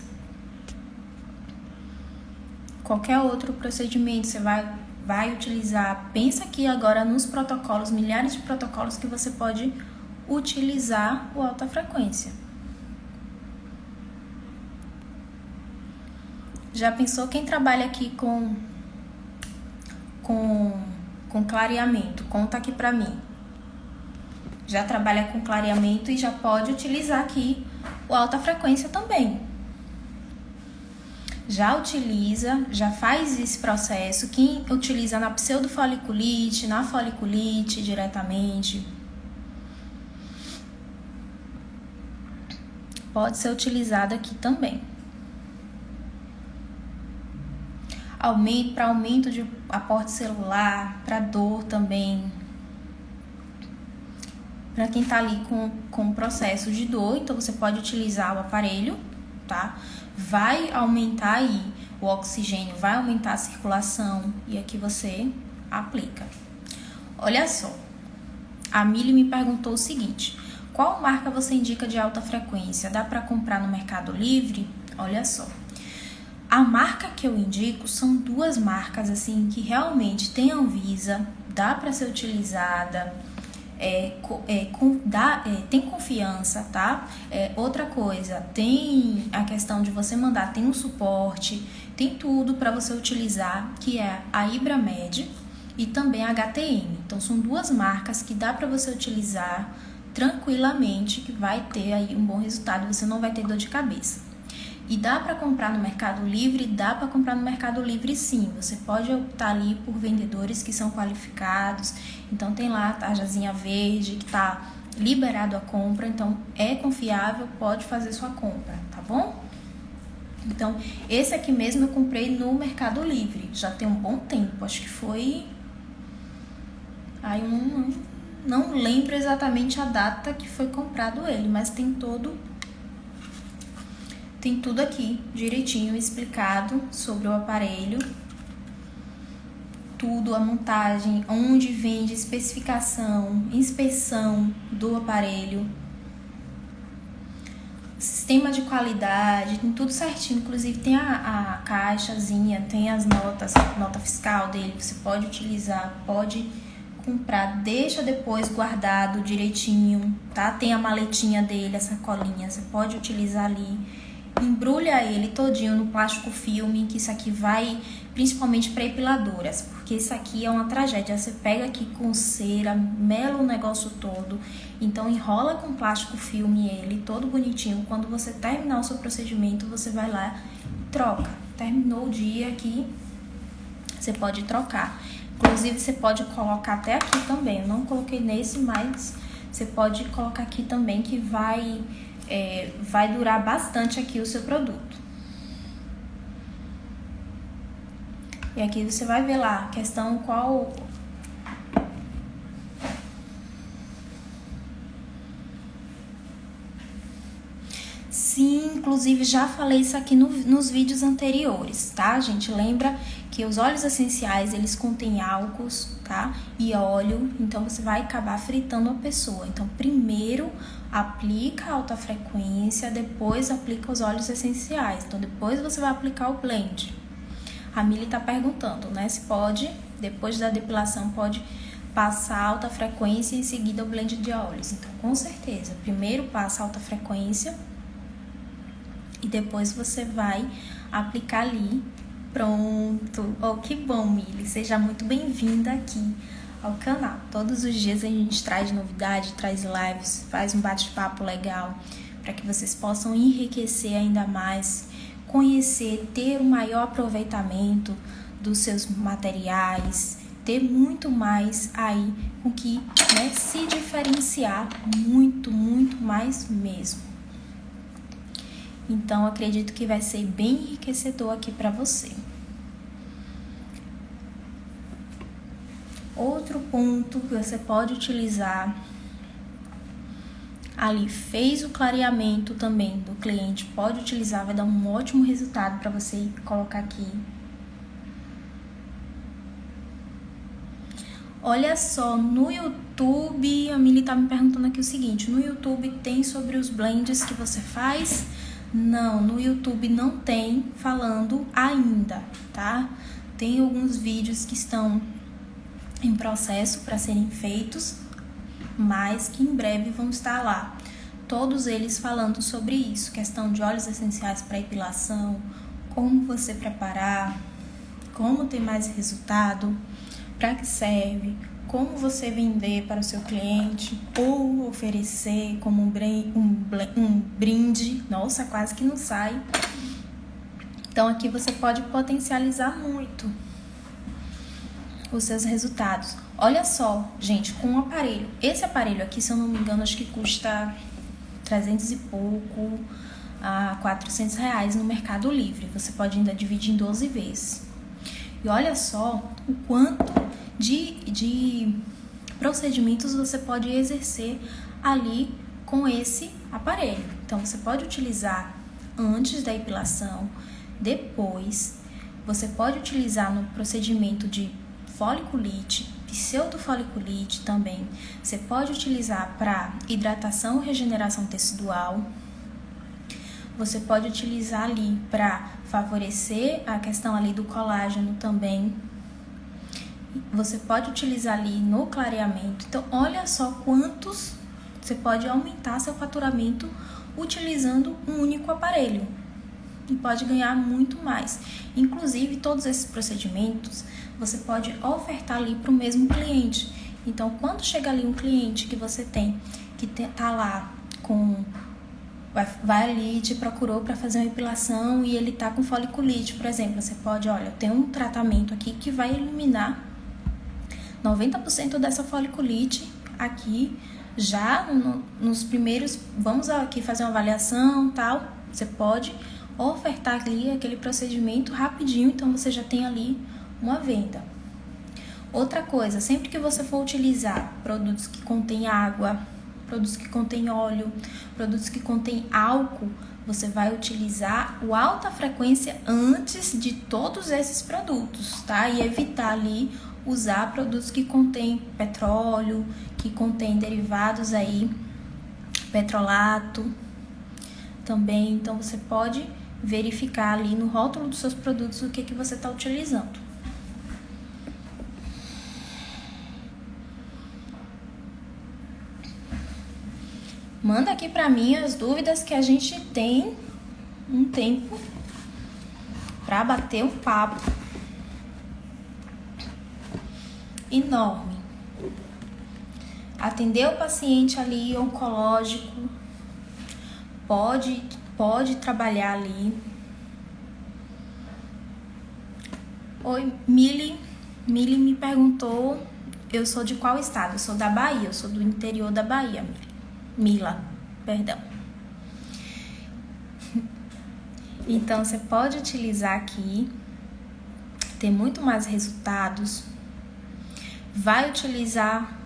Qualquer outro procedimento você vai utilizar. Pensa aqui agora nos protocolos, milhares de protocolos que você pode utilizar o alta frequência. Já pensou quem trabalha aqui com clareamento? Conta aqui pra mim. Já trabalha com clareamento e já pode utilizar aqui o alta frequência também. Já utiliza, já faz esse processo. Quem utiliza na pseudofoliculite, na foliculite diretamente, pode ser utilizado aqui também. Para aumento de aporte celular, para dor também. Para quem tá ali com processo de dor, então você pode utilizar o aparelho, tá? Vai aumentar aí o oxigênio, vai aumentar a circulação e aqui você aplica. Olha só, a Mili me perguntou o seguinte: qual marca você indica de alta frequência? Dá para comprar no Mercado Livre? Olha só. A marca que eu indico são duas marcas assim que realmente tem Anvisa, dá para ser utilizada, tem confiança, tá? Outra coisa, tem a questão de você mandar, tem um suporte, tem tudo para você utilizar, que é a Ibramed e também a HTM. Então são duas marcas que dá para você utilizar tranquilamente, que vai ter aí um bom resultado, você não vai ter dor de cabeça. E dá para comprar no Mercado Livre? Dá para comprar no Mercado Livre sim. Você pode optar ali por vendedores que são qualificados. Então tem lá a tarjazinha verde que tá liberado a compra. Então é confiável, pode fazer sua compra, tá bom? Então esse aqui mesmo eu comprei no Mercado Livre. Já tem um bom tempo, acho que foi... Aí não lembro exatamente a data que foi comprado ele, mas tem tudo aqui direitinho explicado sobre o aparelho, tudo, a montagem, onde vende, especificação, inspeção do aparelho, sistema de qualidade, tem tudo certinho, inclusive tem a caixazinha, tem as notas, nota fiscal dele, você pode utilizar, pode comprar, deixa depois guardado direitinho, tá? Tem a maletinha dele, a sacolinha, você pode utilizar ali. Embrulha ele todinho no plástico filme, que isso aqui vai principalmente para epiladoras, porque isso aqui é uma tragédia. Você pega aqui com cera, mela o negócio todo, então enrola com plástico filme ele todo bonitinho. Quando você terminar o seu procedimento, você vai lá e troca. Terminou o dia aqui, você pode trocar. Inclusive você pode colocar até aqui também, eu não coloquei nesse, mas você pode colocar aqui também, que vai durar bastante aqui o seu produto. E aqui você vai ver lá a questão qual... Sim, Inclusive, já falei isso aqui nos vídeos anteriores, tá, gente? Lembra que os óleos essenciais, eles contêm álcools, tá? E óleo, então você vai acabar fritando a pessoa. Então, primeiro aplica a alta frequência, depois aplica os óleos essenciais. Então, depois você vai aplicar o blend. A Mili tá perguntando, né? Se pode, depois da depilação, pode passar alta frequência e em seguida o blend de óleos. Então, com certeza, primeiro passa alta frequência e depois você vai aplicar ali. Pronto. Oh, que bom, Mili. Seja muito bem-vinda aqui ao canal. Todos os dias a gente traz novidade, traz lives, faz um bate-papo legal para que vocês possam enriquecer ainda mais, conhecer, ter um maior aproveitamento dos seus materiais, ter muito mais aí com que, né, se diferenciar muito, muito mais mesmo. Então, acredito que vai ser bem enriquecedor aqui para você. Outro ponto que você pode utilizar ali, fez o clareamento também do cliente, pode utilizar, vai dar um ótimo resultado para você colocar aqui. Olha só, no YouTube, a Mili tá me perguntando aqui o seguinte, no YouTube tem sobre os blends que você faz? Não, no YouTube não tem falando ainda, tá? Tem alguns vídeos que estão em processo para serem feitos, mas que em breve vão estar lá. Todos eles falando sobre isso, questão de óleos essenciais para epilação, como você preparar, como ter mais resultado, para que serve, como você vender para o seu cliente ou oferecer como um brinde. Nossa, quase que não sai. Então aqui você pode potencializar muito os seus resultados. Olha só, gente, com um aparelho. Esse aparelho aqui, se eu não me engano, acho que custa 300 e pouco a 400 reais no Mercado Livre. Você pode ainda dividir em 12 vezes. E olha só o quanto de procedimentos você pode exercer ali com esse aparelho. Então, você pode utilizar antes da epilação, depois. Você pode utilizar no procedimento de foliculite, pseudofoliculite também. Você pode utilizar para hidratação e regeneração tecidual. Você pode utilizar ali para favorecer a questão ali do colágeno também. Você pode utilizar ali no clareamento. Então, olha só quantos você pode aumentar seu faturamento utilizando um único aparelho. E pode ganhar muito mais. Inclusive, todos esses procedimentos você pode ofertar ali para o mesmo cliente. Então, quando chega ali um cliente que você tem, que tá lá com... vai ali, te procurou para fazer uma epilação e ele tá com foliculite, por exemplo, você pode, olha, eu tenho um tratamento aqui que vai eliminar 90% dessa foliculite aqui, já nos primeiros, vamos aqui fazer uma avaliação, tal, você pode ofertar ali aquele procedimento rapidinho, então você já tem ali uma venda. Outra coisa, sempre que você for utilizar produtos que contêm água, produtos que contêm óleo, produtos que contêm álcool, você vai utilizar o alta frequência antes de todos esses produtos, tá? E evitar ali usar produtos que contêm petróleo, que contêm derivados aí, petrolato também. Então, você pode verificar ali no rótulo dos seus produtos o que você está utilizando. Manda aqui para mim as dúvidas que a gente tem um tempo para bater um papo enorme. Atender o paciente ali oncológico, pode trabalhar ali. Oi, Mili me perguntou, eu sou de qual estado? Eu sou da Bahia, eu sou do interior da Bahia, Mila, perdão. Então, você pode utilizar aqui, ter muito mais resultados. Vai utilizar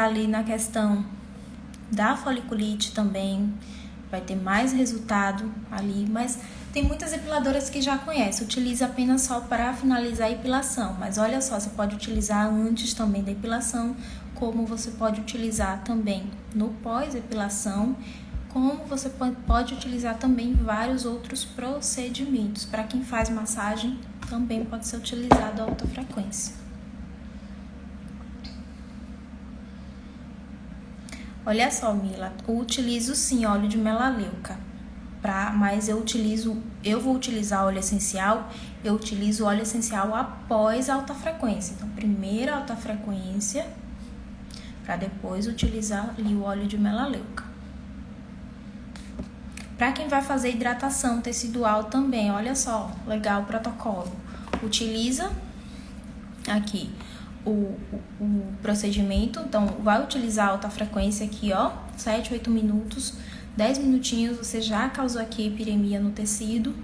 ali na questão da foliculite também, vai ter mais resultado ali, mas tem muitas epiladoras que já conhecem, utiliza apenas só para finalizar a epilação, mas olha só, você pode utilizar antes também da epilação, como você pode utilizar também no pós-epilação, como você pode utilizar também vários outros procedimentos. Para quem faz massagem, também pode ser utilizado a alta frequência. Olha só, Mila, eu utilizo sim óleo de melaleuca, mas eu vou utilizar óleo essencial, eu utilizo óleo essencial após a alta frequência. Então, primeiro a alta frequência, para depois utilizar ali o óleo de melaleuca. Para quem vai fazer hidratação tecidual também, olha só, legal o protocolo. Utiliza aqui o procedimento, então vai utilizar a alta frequência aqui, ó, 7, 8 minutos, 10 minutinhos, você já causou aqui epiremia no tecido.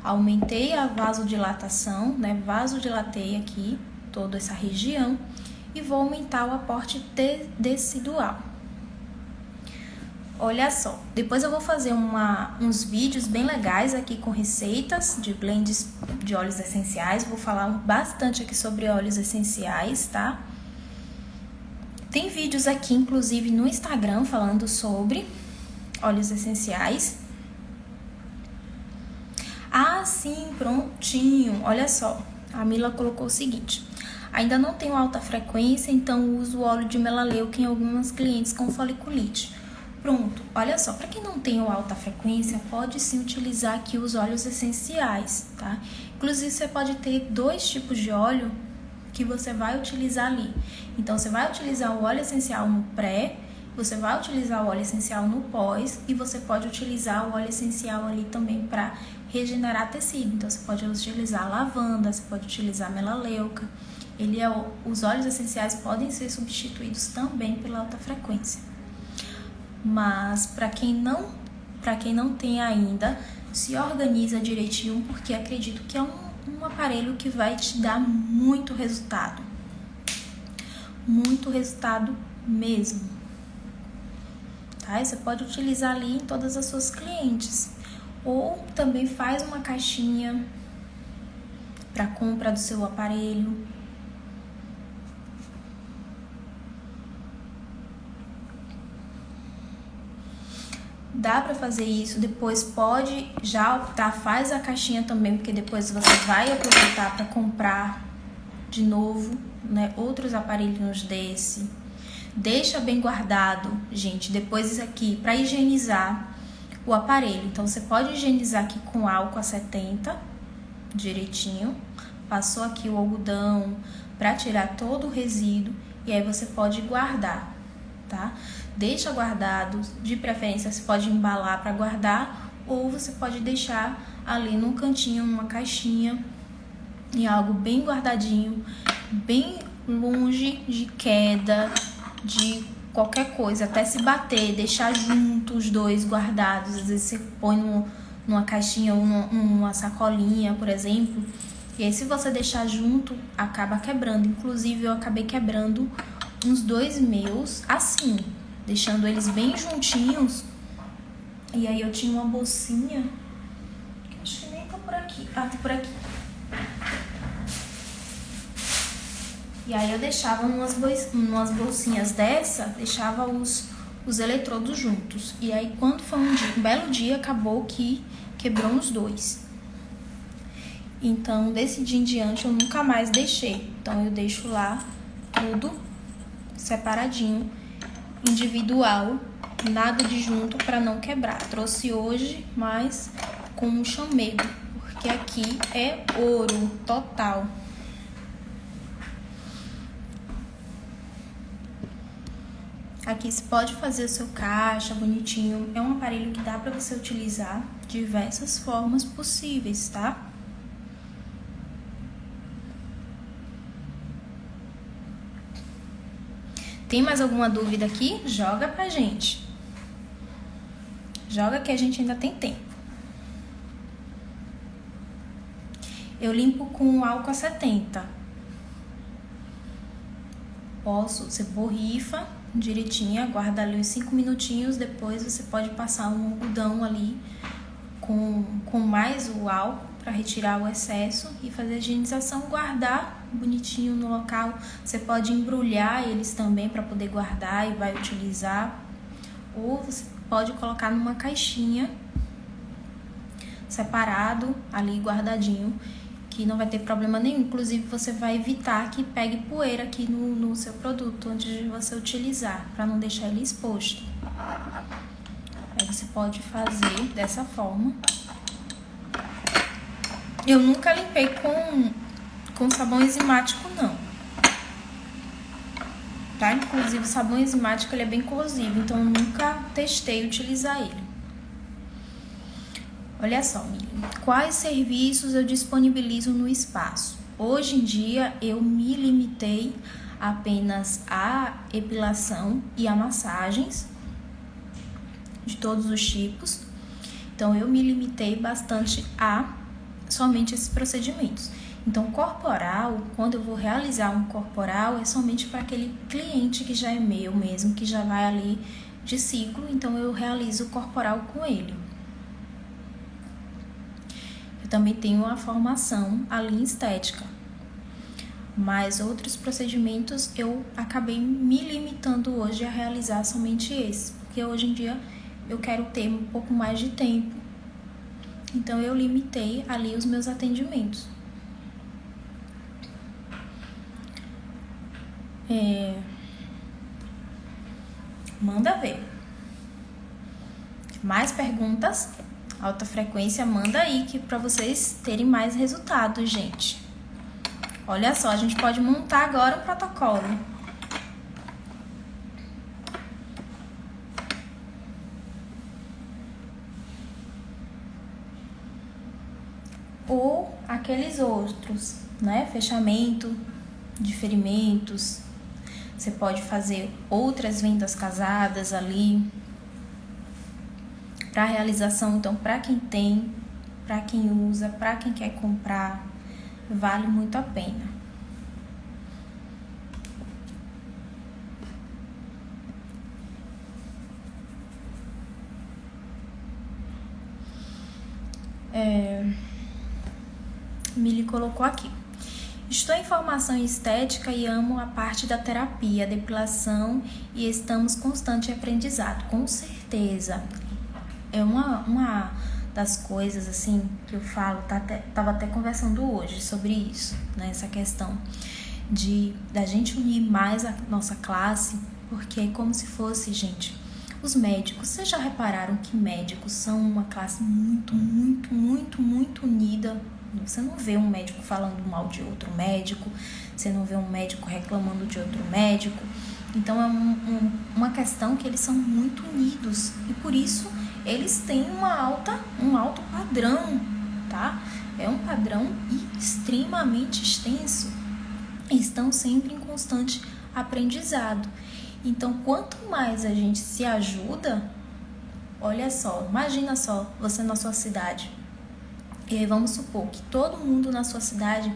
Aumentei a vasodilatação, né, vasodilatei aqui toda essa região e vou aumentar o aporte tecidual. Olha só, depois eu vou fazer uns vídeos bem legais aqui com receitas de blends de óleos essenciais. Vou falar bastante aqui sobre óleos essenciais, tá? Tem vídeos aqui, inclusive, no Instagram falando sobre óleos essenciais. Ah, sim, prontinho. Olha só, a Mila colocou o seguinte. Ainda não tenho alta frequência, então uso óleo de melaleuca em algumas clientes com foliculite. Pronto, olha só, para quem não tem alta frequência, pode sim utilizar aqui os óleos essenciais, tá? Inclusive, você pode ter 2 tipos de óleo que você vai utilizar ali. Então, você vai utilizar o óleo essencial no pré, você vai utilizar o óleo essencial no pós e você pode utilizar o óleo essencial ali também para regenerar tecido. Então, você pode utilizar lavanda, você pode utilizar melaleuca. Os óleos essenciais podem ser substituídos também pela alta frequência. Mas para quem não tem ainda, se organiza direitinho, porque acredito que é um aparelho que vai te dar muito resultado mesmo, tá? Você pode utilizar ali em todas as suas clientes, ou também faz uma caixinha para compra do seu aparelho. Dá para fazer isso, depois pode já optar, faz a caixinha também, porque depois você vai aproveitar para comprar de novo, né, outros aparelhinhos desse. Deixa bem guardado, gente, depois isso aqui, para higienizar o aparelho. Então, você pode higienizar aqui com álcool a 70, direitinho. Passou aqui o algodão para tirar todo o resíduo e aí você pode guardar, tá? Deixa guardado, de preferência você pode embalar para guardar ou você pode deixar ali num cantinho, numa caixinha, em algo bem guardadinho, bem longe de queda, de qualquer coisa, até se bater, deixar junto os dois guardados. Às vezes você põe numa caixinha ou numa sacolinha, por exemplo, e aí se você deixar junto, acaba quebrando. Inclusive eu acabei quebrando uns 2 meus assim, deixando eles bem juntinhos. E aí eu tinha uma bolsinha, que acho que nem tá por aqui. Ah, tá por aqui. E aí eu deixava umas bolsinhas dessa, deixava os eletrodos juntos. E aí quando foi um belo dia, acabou que quebrou uns 2. Então desse dia em diante eu nunca mais deixei. Então eu deixo lá tudo separadinho, individual, nada de junto para não quebrar. Trouxe hoje, mas com um chamego, porque aqui é ouro total. Aqui você pode fazer o seu caixa bonitinho. É um aparelho que dá para você utilizar de diversas formas possíveis, tá? Tem mais alguma dúvida aqui? Joga pra gente. Joga que a gente ainda tem tempo. Eu limpo com álcool a 70. Você borrifa direitinho, guarda ali os 5 minutinhos, depois você pode passar um algodão ali com mais o álcool para retirar o excesso e fazer a higienização, guardar bonitinho no local. Você pode embrulhar eles também para poder guardar e vai utilizar, ou você pode colocar numa caixinha separado ali, guardadinho, que não vai ter problema nenhum. Inclusive você vai evitar que pegue poeira aqui no seu produto antes de você utilizar, para não deixar ele exposto. Aí você pode fazer dessa forma. Eu nunca limpei com sabão enzimático, não. Tá? Inclusive o sabão enzimático ele é bem corrosivo, então eu nunca testei utilizar ele. Olha só, Mili, quais serviços eu disponibilizo no espaço? Hoje em dia eu me limitei apenas à epilação e a massagens de todos os tipos. Então eu me limitei bastante a somente esses procedimentos. Então corporal, quando eu vou realizar um corporal, é somente para aquele cliente que já é meu mesmo, que já vai ali de ciclo, então eu realizo o corporal com ele. Eu também tenho uma formação ali em estética, mas outros procedimentos eu acabei me limitando hoje a realizar somente esse, porque hoje em dia eu quero ter um pouco mais de tempo, então eu limitei ali os meus atendimentos. Manda ver. Mais perguntas? Alta frequência, manda aí que para vocês terem mais resultados, gente. Olha só, a gente pode montar agora um protocolo. Ou aqueles outros, né? Fechamento de ferimentos. Você pode fazer outras vendas casadas ali. Para realização, então, para quem tem, para quem usa, para quem quer comprar, vale muito a pena. Mili colocou aqui. Estou em formação em estética e amo a parte da terapia, depilação e estamos constante aprendizado. Com certeza. É uma das coisas, assim, que eu falo, tava até conversando hoje sobre isso, né? Essa questão da gente unir mais a nossa classe, porque é como se fosse, gente, os médicos. Vocês já repararam que médicos são uma classe muito, muito, muito, muito unida? Você não vê um médico falando mal de outro médico, você não vê um médico reclamando de outro médico. Então é uma questão que eles são muito unidos e por isso eles têm um alto padrão, tá? É um padrão extremamente extenso. Estão sempre em constante aprendizado. Então, quanto mais a gente se ajuda, olha só, imagina só, você na sua cidade. E aí vamos supor que todo mundo na sua cidade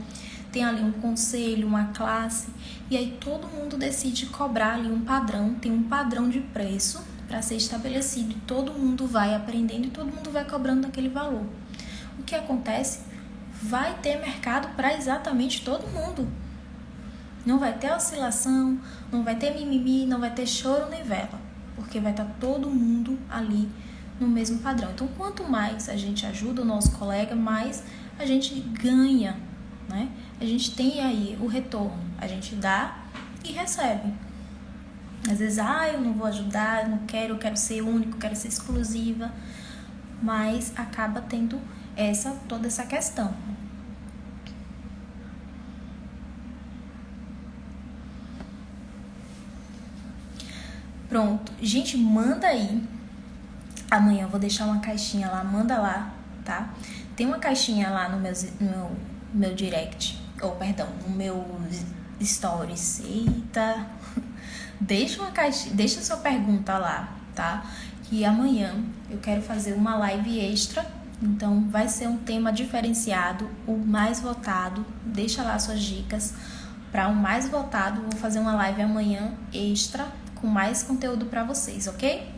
tem ali um conselho, uma classe, e aí todo mundo decide cobrar ali um padrão, tem um padrão de preço para ser estabelecido, e todo mundo vai aprendendo e todo mundo vai cobrando aquele valor. O que acontece? Vai ter mercado para exatamente todo mundo. Não vai ter oscilação, não vai ter mimimi, não vai ter choro nem vela, porque vai estar todo mundo ali no mesmo padrão. Então, quanto mais a gente ajuda o nosso colega, mais a gente ganha, né? A gente tem aí o retorno, a gente dá e recebe. Às vezes, eu não vou ajudar, não quero, eu quero ser único, quero ser exclusiva, mas acaba tendo toda essa questão. Pronto, gente, manda aí. Amanhã eu vou deixar uma caixinha lá, manda lá, tá? Tem uma caixinha lá no meu direct, no meu stories. Eita! Deixa uma caixinha, deixa sua pergunta lá, tá? Que amanhã eu quero fazer uma live extra, então vai ser um tema diferenciado, o mais votado. Deixa lá suas dicas para o mais votado. Vou fazer uma live amanhã extra com mais conteúdo pra vocês, ok?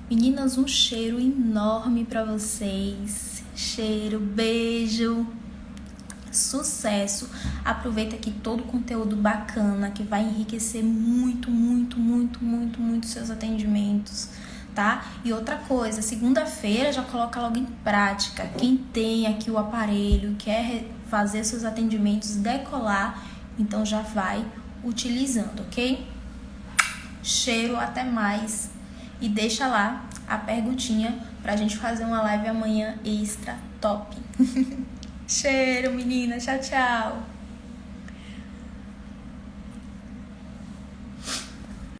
Meninas, um cheiro enorme pra vocês. Cheiro, beijo, sucesso. Aproveita aqui todo o conteúdo bacana que vai enriquecer muito seus atendimentos, tá? E outra coisa, segunda-feira já coloca logo em prática. Quem tem aqui o aparelho, quer fazer seus atendimentos decolar, então já vai utilizando, ok? Cheiro, até mais. E deixa lá a perguntinha pra gente fazer uma live amanhã extra top. Cheiro, menina. Tchau, tchau.